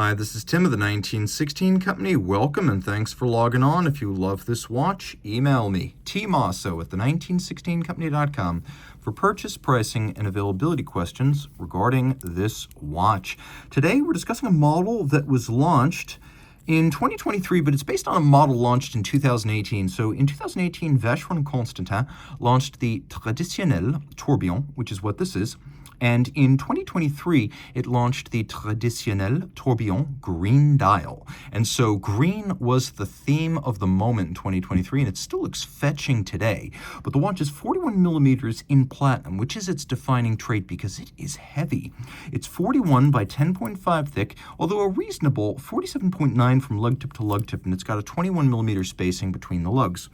Hi, this is Tim of the 1916 Company. Welcome and thanks for logging on. If you love this watch, email me, Team Mosso at the1916company.com for purchase, pricing, and availability questions regarding this watch. Today, we're discussing a model that was launched in 2023, but it's based on a model launched in 2018. So in 2018, Vacheron Constantin launched the Traditionnelle Tourbillon, which is what this is. And in 2023, it launched the Traditionnelle Tourbillon Green Dial. And so green was the theme of the moment in 2023, and it still looks fetching today. But the watch is 41 millimeters in platinum, which is its defining trait because it is heavy. It's 41 by 10.5 thick, although a reasonable 47.9 from lug tip to lug tip, and it's got a 21 millimeter spacing between the lugs.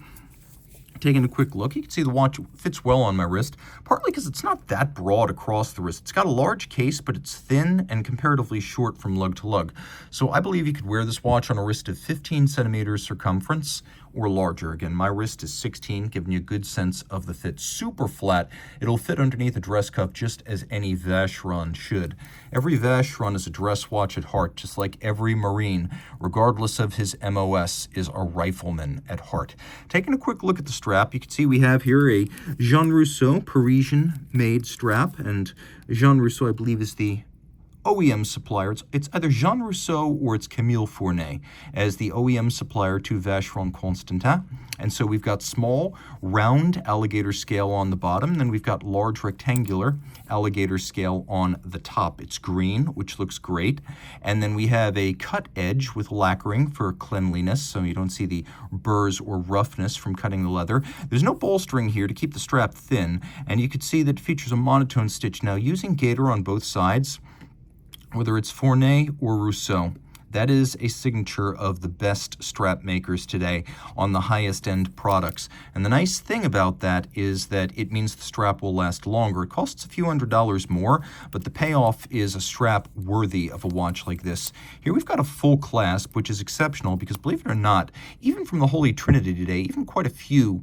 Taking a quick look, you can see the watch fits well on my wrist, partly because it's not that broad across the wrist. It's got a large case, but it's thin and comparatively short from lug to lug. So I believe you could wear this watch on a wrist of 15 centimeters circumference or larger. Again, my wrist is 16, giving you a good sense of the fit. Super flat. It'll fit underneath a dress cuff just as any Vacheron should. Every Vacheron is a dress watch at heart, just like every Marine, regardless of his MOS, is a rifleman at heart. Taking a quick look at the strap, you can see we have here a Jean Rousseau Parisian-made strap, and Jean Rousseau, I believe, is the OEM supplier. It's either Jean Rousseau or it's Camille Fournet as the OEM supplier to Vacheron Constantin. And so we've got small, round alligator scale on the bottom, and then we've got large rectangular alligator scale on the top. It's green, which looks great. And then we have a cut edge with lacquering for cleanliness, so you don't see the burrs or roughness from cutting the leather. There's no bolstering here to keep the strap thin, and you can see that it features a monotone stitch. Now, using gator on both sides, whether it's Fournet or Rousseau, that is a signature of the best strap makers today on the highest end products. And the nice thing about that is that it means the strap will last longer. It costs a few $100s more, but the payoff is a strap worthy of a watch like this. Here we've got a full clasp, which is exceptional because, believe it or not, even from the Holy Trinity today, even quite a few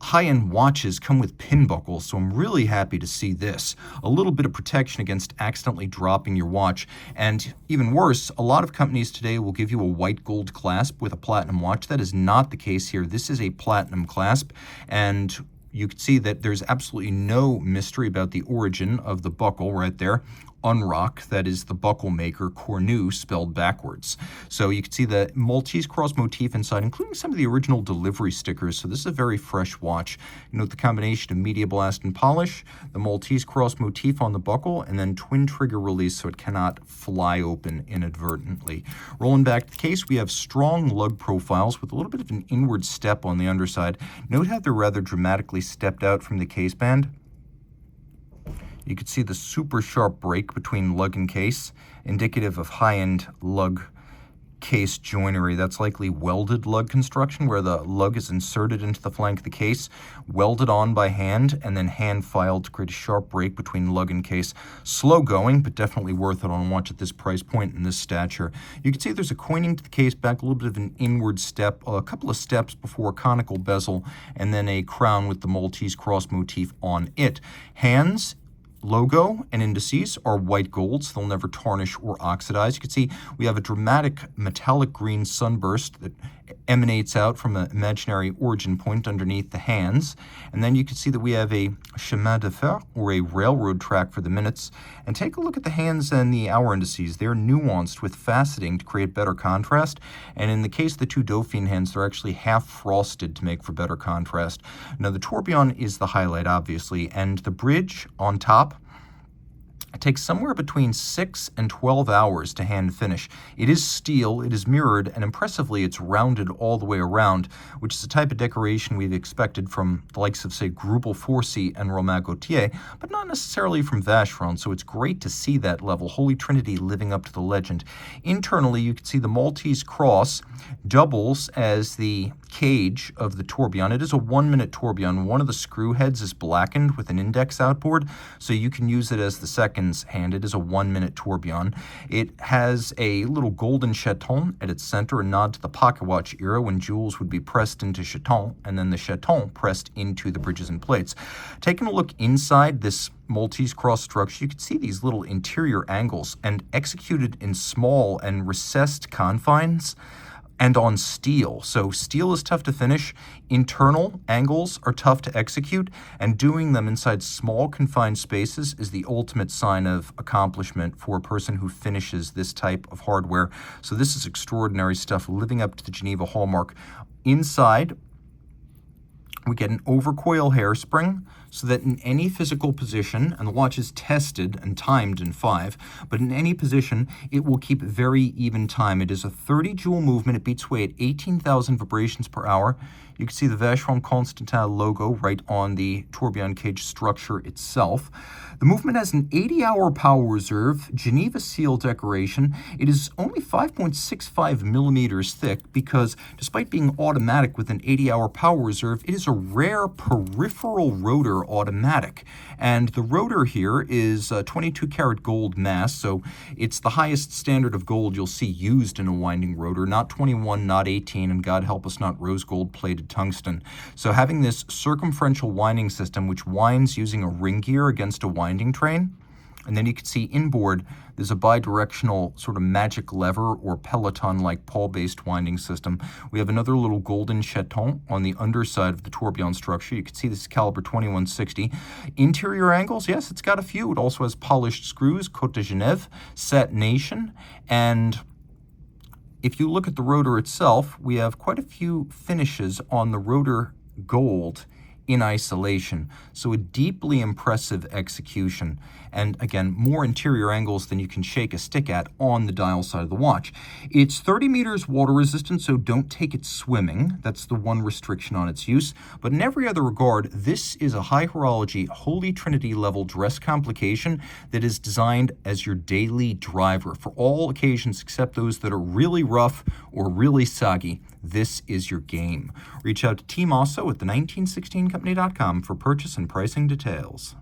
high-end watches come with pin buckles, so I'm really happy to see this. A little bit of protection against accidentally dropping your watch. And even worse, a lot of companies today will give you a white gold clasp with a platinum watch. That is not the case here. This is a platinum clasp, and you can see that there's absolutely no mystery about the origin of the buckle right there. Unrock, that is the buckle maker, Cornu, spelled backwards. So you can see the Maltese cross motif inside, including some of the original delivery stickers. So this is a very fresh watch. You note the combination of media blast and polish, the Maltese cross motif on the buckle, and then twin trigger release so it cannot fly open inadvertently. Rolling back to the case, we have strong lug profiles with a little bit of an inward step on the underside. Note how they're rather dramatically stepped out from the case band. You can see the super sharp break between lug and case, indicative of high-end lug case joinery. That's likely welded lug construction, where the lug is inserted into the flank of the case, welded on by hand, and then hand filed to create a sharp break between lug and case. Slow going, but definitely worth it on a watch at this price point and this stature. You can see there's a coining to the case back, a little bit of an inward step, a couple of steps before a conical bezel, and then a crown with the Maltese cross motif on it. Hands, logo, and indices are white gold, so they'll never tarnish or oxidize. You can see we have a dramatic metallic green sunburst that emanates out from an imaginary origin point underneath the hands. And then you can see that we have a chemin de fer, or a railroad track for the minutes. And take a look at the hands and the hour indices. They're nuanced with faceting to create better contrast. And in the case of the two Dauphine hands, they're actually half frosted to make for better contrast. Now, the tourbillon is the highlight, obviously, and the bridge on top, it takes somewhere between 6 and 12 hours to hand finish. It is steel, it is mirrored, and impressively it's rounded all the way around, which is the type of decoration we've expected from the likes of, say, Greubel Forsey and Romain Gaultier, but not necessarily from Vacheron, so it's great to see that level. Holy Trinity living up to the legend. Internally, you can see the Maltese cross doubles as the cage of the tourbillon. It is a 1-minute tourbillon. One of the screw heads is blackened with an index outboard, so you can use it as the second woman's hand. It is a 1-minute tourbillon. It has a little golden chaton at its center, a nod to the pocket watch era when jewels would be pressed into chaton and then the chaton pressed into the bridges and plates. Taking a look inside this Maltese cross structure, you can see these little interior angles, and executed in small and recessed confines and on steel. So steel is tough to finish. Internal angles are tough to execute, and doing them inside small confined spaces is the ultimate sign of accomplishment for a person who finishes this type of hardware. So this is extraordinary stuff, living up to the Geneva hallmark. Inside, we get an overcoil hairspring so that in any physical position, and the watch is tested and timed in 5, but in any position, it will keep very even time. It is a 30 joule movement. It beats away at 18,000 vibrations per hour. You can see the Vacheron Constantin logo right on the tourbillon cage structure itself. The movement has an 80-hour power reserve, Geneva seal decoration. It is only 5.65 millimeters thick because despite being automatic with an 80-hour power reserve, it is a rare peripheral rotor automatic. And the rotor here is 22 karat gold mass, so it's the highest standard of gold you'll see used in a winding rotor, not 21, not 18, and God help us, not rose gold plated tungsten. So having this circumferential winding system, which winds using a ring gear against a winding train, and then you can see inboard, there's a bidirectional sort of magic lever or peloton-like pawl-based winding system. We have another little golden chaton on the underside of the tourbillon structure. You can see this is caliber 2160. Interior angles, yes, it's got a few. It also has polished screws, Côte de Genève, satination, and if you look at the rotor itself, we have quite a few finishes on the rotor gold in isolation. So a deeply impressive execution. And again, more interior angles than you can shake a stick at on the dial side of the watch. It's 30 meters water resistant, so don't take it swimming. That's the one restriction on its use. But in every other regard, this is a high horology, Holy Trinity level dress complication that is designed as your daily driver for all occasions except those that are really rough or really soggy. This is your game. Reach out to Team Mosso at the 1916company.com for purchase and pricing details.